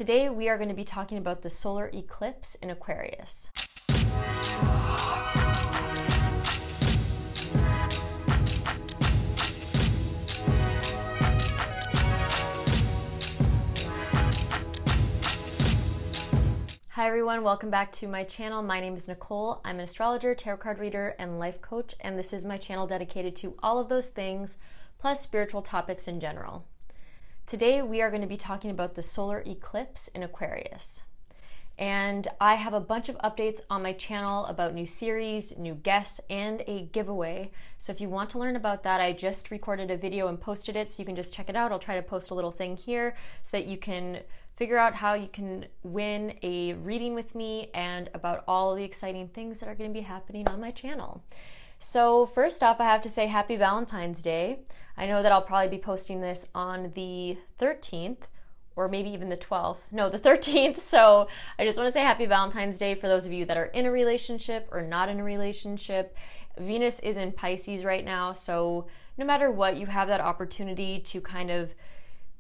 Today we are going to be talking about the solar eclipse in Aquarius. Hi everyone, welcome back to my channel. My name is Nicole. I'm an astrologer, tarot card reader, and life coach, and this is my channel dedicated to all of those things, plus spiritual topics in general. Today we are going to be talking about the solar eclipse in Aquarius. And I have a bunch of updates on my channel about new series, new guests, and a giveaway. So if you want to learn about that, I just recorded a video and posted it, so you can just check it out. I'll try to post a little thing here so that you can figure out how you can win a reading with me and about all the exciting things that are going to be happening on my channel. So first off, I have to say happy Valentine's Day. I know that I'll probably be posting this on the 13th or maybe even the 12th. No, the 13th. So I just want to say happy Valentine's Day for those of you that are in a relationship or not in a relationship. Venus is in Pisces right now, so no matter what, you have that opportunity to kind of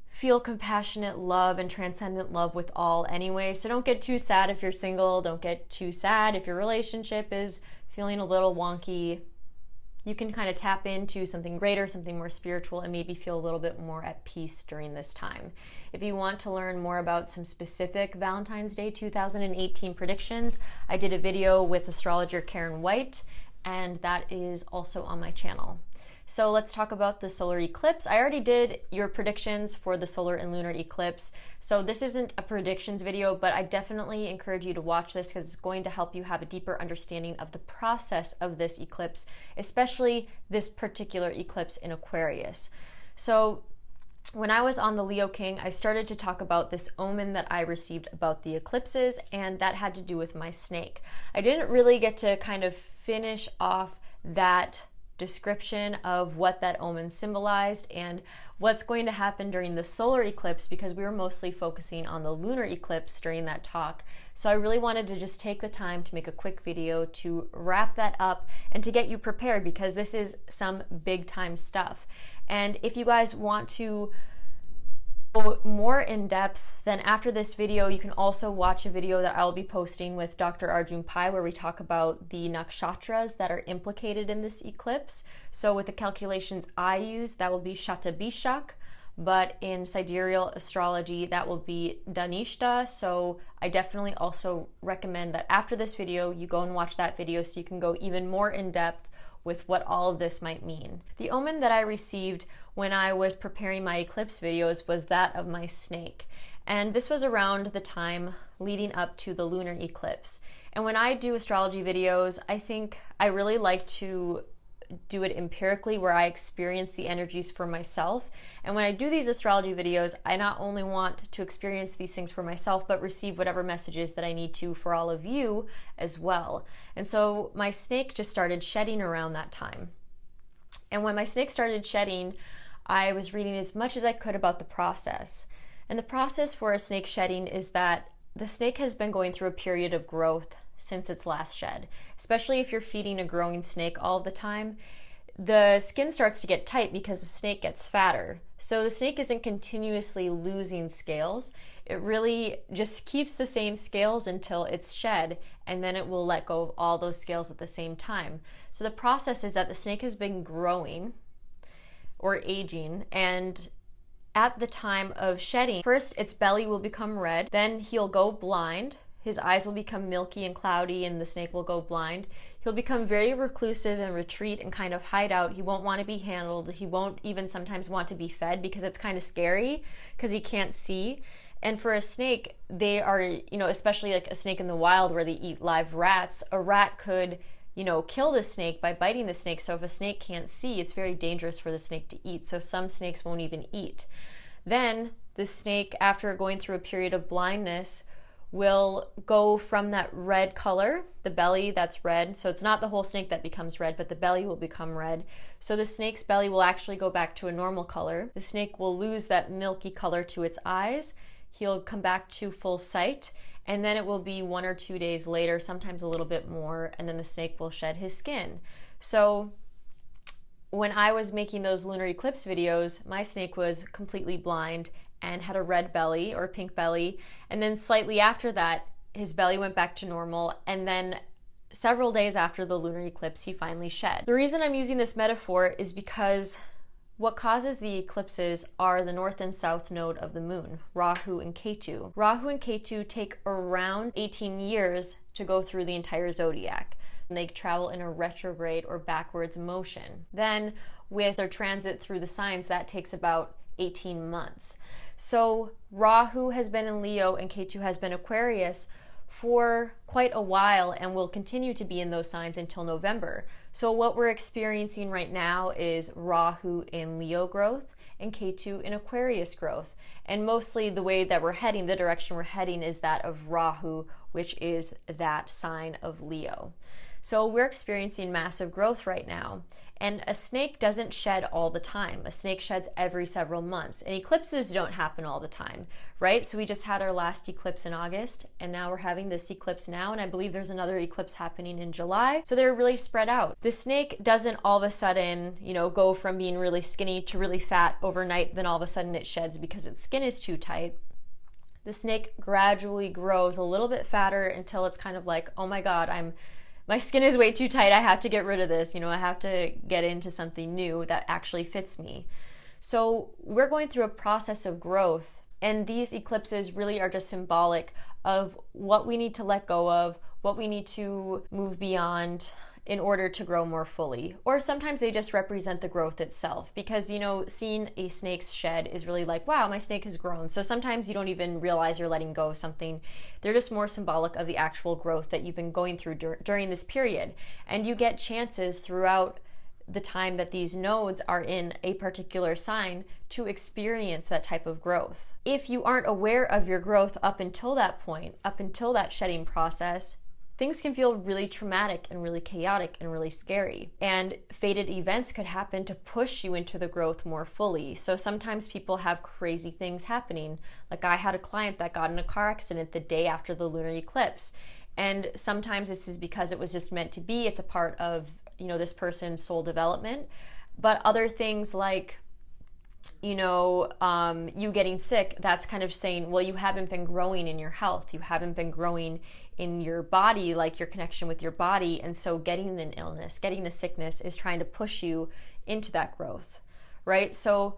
feel compassionate love and transcendent love with all anyway. So don't get too sad if you're single. Don't get too sad if your relationship is feeling a little wonky. You can kind of tap into something greater, something more spiritual, and maybe feel a little bit more at peace during this time. If you want to learn more about some specific Valentine's Day 2018 predictions, I did a video with astrologer Karen White, and that is also on my channel. So let's talk about the solar eclipse. I already did your predictions for the solar and lunar eclipse, so this isn't a predictions video, but I definitely encourage you to watch this because it's going to help you have a deeper understanding of the process of this eclipse, especially this particular eclipse in Aquarius. So when I was on the Leo King, I started to talk about this omen that I received about the eclipses, and that had to do with my snake. I didn't really get to kind of finish off that description of what that omen symbolized and what's going to happen during the solar eclipse, because we were mostly focusing on the lunar eclipse during that talk. So I really wanted to just take the time to make a quick video to wrap that up and to get you prepared, because this is some big time stuff. And if you guys want to go more in depth, then after this video you can also watch a video that I'll be posting with Dr. Arjun Pai, where we talk about the nakshatras that are implicated in this eclipse. So with the calculations I use, that will be Shatabishak, but in sidereal astrology that will be Dhanishta. So I definitely also recommend that after this video you go and watch that video so you can go even more in depth with what all of this might mean. The omen that I received when I was preparing my eclipse videos was that of my snake. And this was around the time leading up to the lunar eclipse. And when I do astrology videos, I think I really like to do it empirically, where I experience the energies for myself. And when I do these astrology videos, I not only want to experience these things for myself, but receive whatever messages that I need to for all of you as well. And so my snake just started shedding around that time. And when my snake started shedding, I was reading as much as I could about the process. And the process for a snake shedding is that the snake has been going through a period of growth since its last shed. Especially if you're feeding a growing snake all the time, the skin starts to get tight because the snake gets fatter. So the snake isn't continuously losing scales. It really just keeps the same scales until it's shed, and then it will let go of all those scales at the same time. So the process is that the snake has been growing or aging, and at the time of shedding, first its belly will become red, then he'll go blind. His eyes will become milky and cloudy, and the snake will go blind. He'll become very reclusive and retreat and kind of hide out. He won't want to be handled. He won't even sometimes want to be fed because it's kind of scary because he can't see. And for a snake, they are, especially like a snake in the wild where they eat live rats, a rat could, kill the snake by biting the snake. So if a snake can't see, it's very dangerous for the snake to eat. So some snakes won't even eat. Then the snake, after going through a period of blindness, will go from that red color, the belly that's red, so it's not the whole snake that becomes red, but the belly will become red. So the snake's belly will actually go back to a normal color. The snake will lose that milky color to its eyes. He'll come back to full sight, and then it will be 1 or 2 days later, sometimes a little bit more, and then the snake will shed his skin. So when I was making those lunar eclipse videos, my snake was completely blind and had a red belly or pink belly. And then slightly after that, his belly went back to normal. And then several days after the lunar eclipse, he finally shed. The reason I'm using this metaphor is because what causes the eclipses are the north and south node of the moon, Rahu and Ketu. Rahu and Ketu take around 18 years to go through the entire zodiac. And they travel in a retrograde or backwards motion. Then with their transit through the signs, that takes about 18 months. So Rahu has been in Leo and Ketu has been Aquarius for quite a while and will continue to be in those signs until November. So what we're experiencing right now is Rahu in Leo growth and Ketu in Aquarius growth. And mostly the way that we're heading, the direction we're heading is that of Rahu, which is that sign of Leo. So we're experiencing massive growth right now. And a snake doesn't shed all the time. A snake sheds every several months. And eclipses don't happen all the time, right? So we just had our last eclipse in August, and now we're having this eclipse now, and I believe there's another eclipse happening in July. So they're really spread out. The snake doesn't all of a sudden, go from being really skinny to really fat overnight, then all of a sudden it sheds because its skin is too tight. The snake gradually grows a little bit fatter until it's kind of like, oh my God, my skin is way too tight. I have to get rid of this. I have to get into something new that actually fits me. So we're going through a process of growth, and these eclipses really are just symbolic of what we need to let go of, what we need to move beyond in order to grow more fully. Or sometimes they just represent the growth itself, because seeing a snake's shed is really like, wow, my snake has grown. So sometimes you don't even realize you're letting go of something. They're just more symbolic of the actual growth that you've been going through during this period. And you get chances throughout the time that these nodes are in a particular sign to experience that type of growth. If you aren't aware of your growth up until that point, up until that shedding process, things can feel really traumatic and really chaotic and really scary. And fated events could happen to push you into the growth more fully. So sometimes people have crazy things happening. Like I had a client that got in a car accident the day after the lunar eclipse. And sometimes this is because it was just meant to be. It's a part of, this person's soul development. But other things like, you getting sick, that's kind of saying, well, you haven't been growing in your health. You haven't been growing in your body, like your connection with your body. And so getting an illness, getting a sickness is trying to push you into that growth, right? So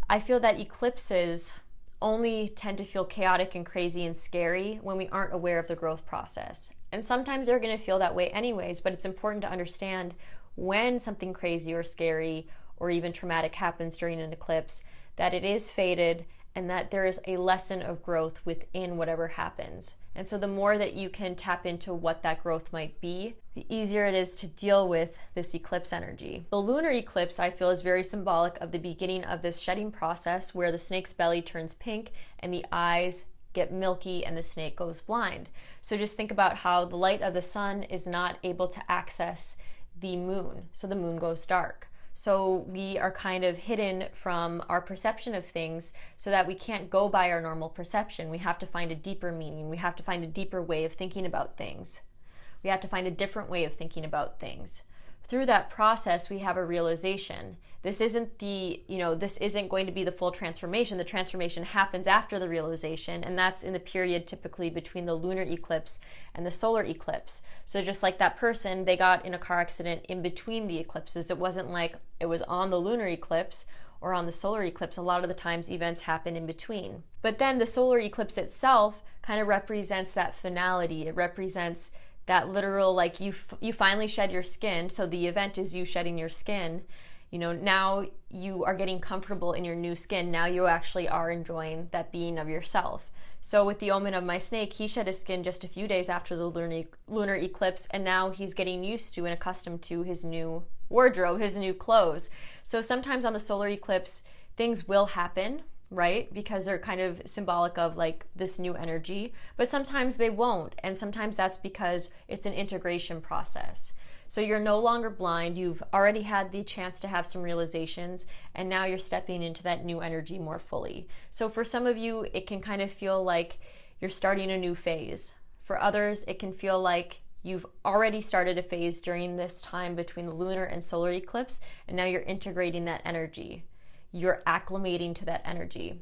I feel that eclipses only tend to feel chaotic and crazy and scary when we aren't aware of the growth process. And sometimes they're going to feel that way anyways, but it's important to understand when something crazy or scary or even traumatic happens during an eclipse, that it is fated and that there is a lesson of growth within whatever happens. And so the more that you can tap into what that growth might be, the easier it is to deal with this eclipse energy. The lunar eclipse, I feel, is very symbolic of the beginning of this shedding process where the snake's belly turns pink and the eyes get milky and the snake goes blind. So just think about how the light of the sun is not able to access the moon, so the moon goes dark. So we are kind of hidden from our perception of things so that we can't go by our normal perception. We have to find a deeper meaning. We have to find a deeper way of thinking about things. We have to find a different way of thinking about things. Through that process, we have a realization. This isn't going to be the full transformation. The transformation happens after the realization, and that's in the period typically between the lunar eclipse and the solar eclipse. So just like that person, they got in a car accident in between the eclipses. It wasn't like it was on the lunar eclipse or on the solar eclipse. A lot of the times events happen in between. But then the solar eclipse itself kind of represents that finality. It represents that literal, like you finally shed your skin. So the event is you shedding your skin. Now you are getting comfortable in your new skin. Now you actually are enjoying that being of yourself. So with the Omen of my snake, he shed his skin just a few days after the lunar eclipse, and now he's getting used to and accustomed to his new wardrobe, his new clothes. So sometimes on the solar eclipse, things will happen, right? Because they're kind of symbolic of like this new energy, but sometimes they won't. And sometimes that's because it's an integration process. So you're no longer blind. You've already had the chance to have some realizations, and now you're stepping into that new energy more fully. So for some of you, it can kind of feel like you're starting a new phase. For others, it can feel like you've already started a phase during this time between the lunar and solar eclipse, and now you're integrating that energy. You're acclimating to that energy.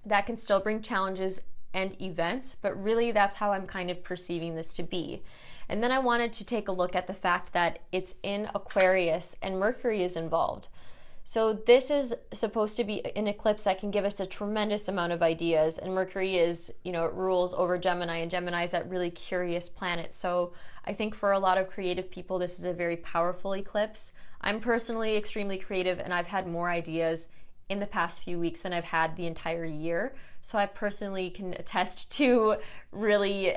That can still bring challenges and events, but really that's how I'm kind of perceiving this to be. And then I wanted to take a look at the fact that it's in Aquarius and Mercury is involved. So this is supposed to be an eclipse that can give us a tremendous amount of ideas, and Mercury is, it rules over Gemini, and Gemini is that really curious planet. So I think for a lot of creative people, this is a very powerful eclipse. I'm personally extremely creative, and I've had more ideas in the past few weeks than I've had the entire year. So I personally can attest to really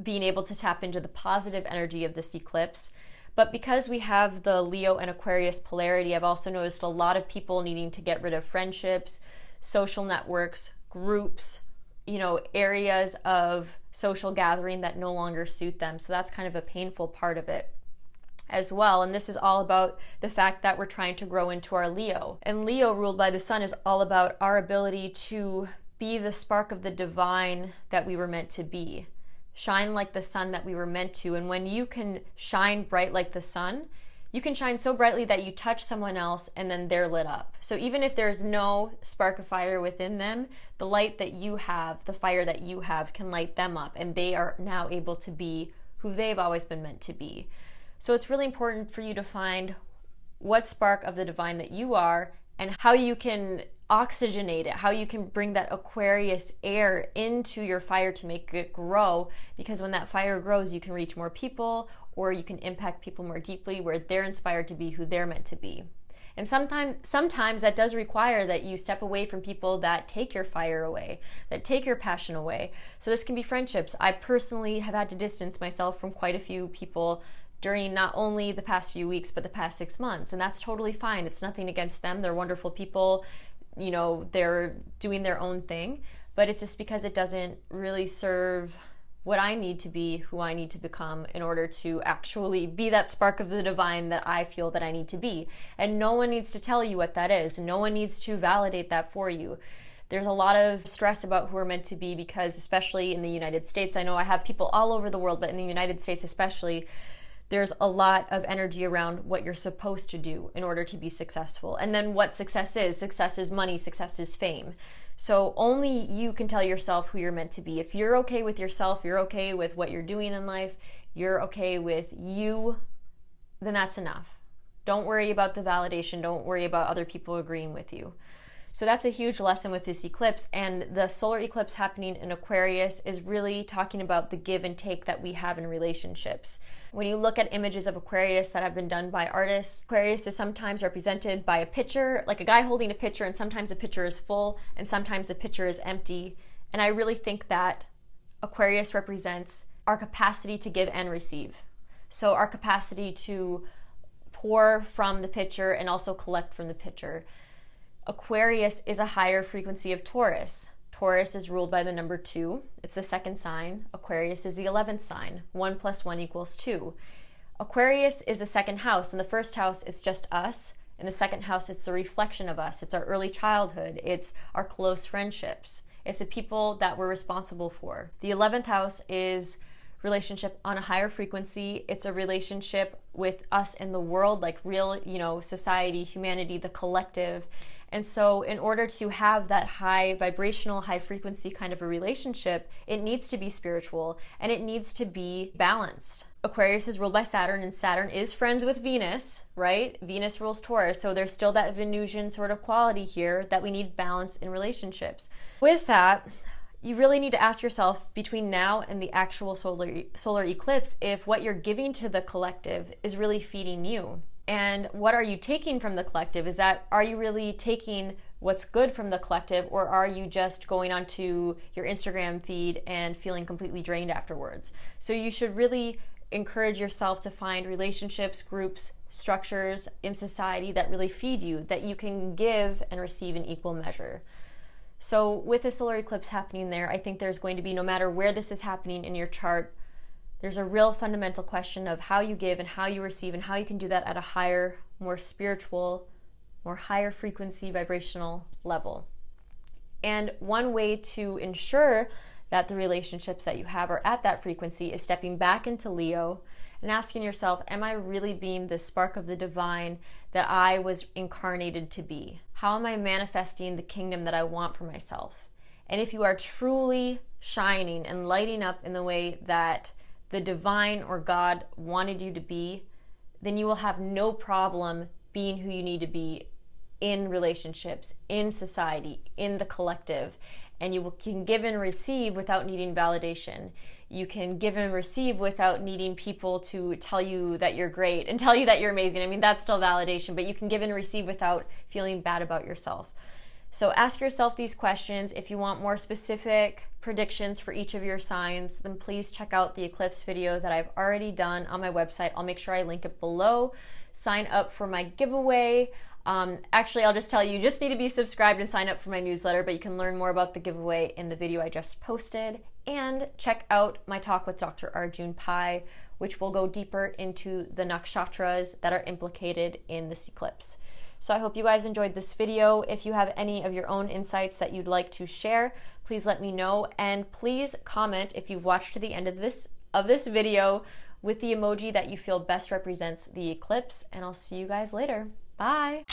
being able to tap into the positive energy of this eclipse. But because we have the Leo and Aquarius polarity, I've also noticed a lot of people needing to get rid of friendships, social networks, groups, areas of social gathering that no longer suit them. So that's kind of a painful part of it as well. And this is all about the fact that we're trying to grow into our Leo. And Leo, ruled by the sun, is all about our ability to be the spark of the divine that we were meant to be. Shine like the sun that we were meant to. And when you can shine bright like the sun, you can shine so brightly that you touch someone else and then they're lit up. So even if there's no spark of fire within them, the light that you have, the fire that you have, can light them up, and they are now able to be who they've always been meant to be. So it's really important for you to find what spark of the divine that you are and how you can oxygenate it, how you can bring that Aquarius air into your fire to make it grow, because when that fire grows, you can reach more people, or you can impact people more deeply where they're inspired to be who they're meant to be. And sometimes that does require that you step away from people that take your fire away, that take your passion away. So this can be friendships. I personally have had to distance myself from quite a few people during not only the past few weeks, but the past 6 months. And that's totally fine. It's nothing against them. They're wonderful people. They're doing their own thing, but it's just because it doesn't really serve what I need to be, who I need to become in order to actually be that spark of the divine that I feel that I need to be. And no one needs to tell you what that is. No one needs to validate that for you. There's a lot of stress about who we're meant to be, because especially in the United States, I know I have people all over the world, but in the United States especially, there's a lot of energy around what you're supposed to do in order to be successful. And then what success is. Success is money, success is fame. So only you can tell yourself who you're meant to be. If you're okay with yourself, you're okay with what you're doing in life, you're okay with you, then that's enough. Don't worry about the validation. Don't worry about other people agreeing with you. So that's a huge lesson with this eclipse. And the solar eclipse happening in Aquarius is really talking about the give and take that we have in relationships. When you look at images of Aquarius that have been done by artists, Aquarius is sometimes represented by a pitcher, like a guy holding a pitcher, and sometimes the pitcher is full and sometimes the pitcher is empty. And I really think that Aquarius represents our capacity to give and receive. So our capacity to pour from the pitcher and also collect from the pitcher. Aquarius is a higher frequency of Taurus. Taurus is ruled by the number 2. It's the second sign. Aquarius is the 11th sign. 1 + 1 = 2. Aquarius is the second house. In the first house, it's just us. In the second house, it's the reflection of us. It's our early childhood. It's our close friendships. It's the people that we're responsible for. The 11th house is relationship on a higher frequency. It's a relationship with us in the world, like real, society, humanity, the collective. And so in order to have that high vibrational, high frequency kind of a relationship, it needs to be spiritual and it needs to be balanced. Aquarius is ruled by Saturn, and Saturn is friends with Venus, right? Venus rules Taurus. So there's still that Venusian sort of quality here that we need balance in relationships. With that, you really need to ask yourself between now and the actual solar eclipse if what you're giving to the collective is really feeding you. And what are you taking from the collective? Are you really taking what's good from the collective, or are you just going onto your Instagram feed and feeling completely drained afterwards? So you should really encourage yourself to find relationships, groups, structures in society that really feed you, that you can give and receive in equal measure. So with the solar eclipse happening there, I think there's going to be, no matter where this is happening in your chart, there's a real fundamental question of how you give and how you receive, and how you can do that at a higher, more spiritual, more higher frequency vibrational level. And one way to ensure that the relationships that you have are at that frequency is stepping back into Leo and asking yourself, am I really being the spark of the divine that I was incarnated to be? How am I manifesting the kingdom that I want for myself? And if you are truly shining and lighting up in the way that the divine or God wanted you to be, then you will have no problem being who you need to be in relationships, in society, in the collective. And you can give and receive without needing validation. You can give and receive without needing people to tell you that you're great and tell you that you're amazing. I mean, that's still validation, but you can give and receive without feeling bad about yourself. So ask yourself these questions. If you want more specific predictions for each of your signs, then please check out the eclipse video that I've already done on my website. I'll make sure I link it below. Sign up for my giveaway. Actually, I'll just tell you, you just need to be subscribed and sign up for my newsletter, but you can learn more about the giveaway in the video I just posted. And check out my talk with Dr. Arjun Pai, which will go deeper into the nakshatras that are implicated in this eclipse. So I hope you guys enjoyed this video. If you have any of your own insights that you'd like to share, please let me know. And please comment if you've watched to the end of this video with the emoji that you feel best represents the eclipse. And I'll see you guys later. Bye.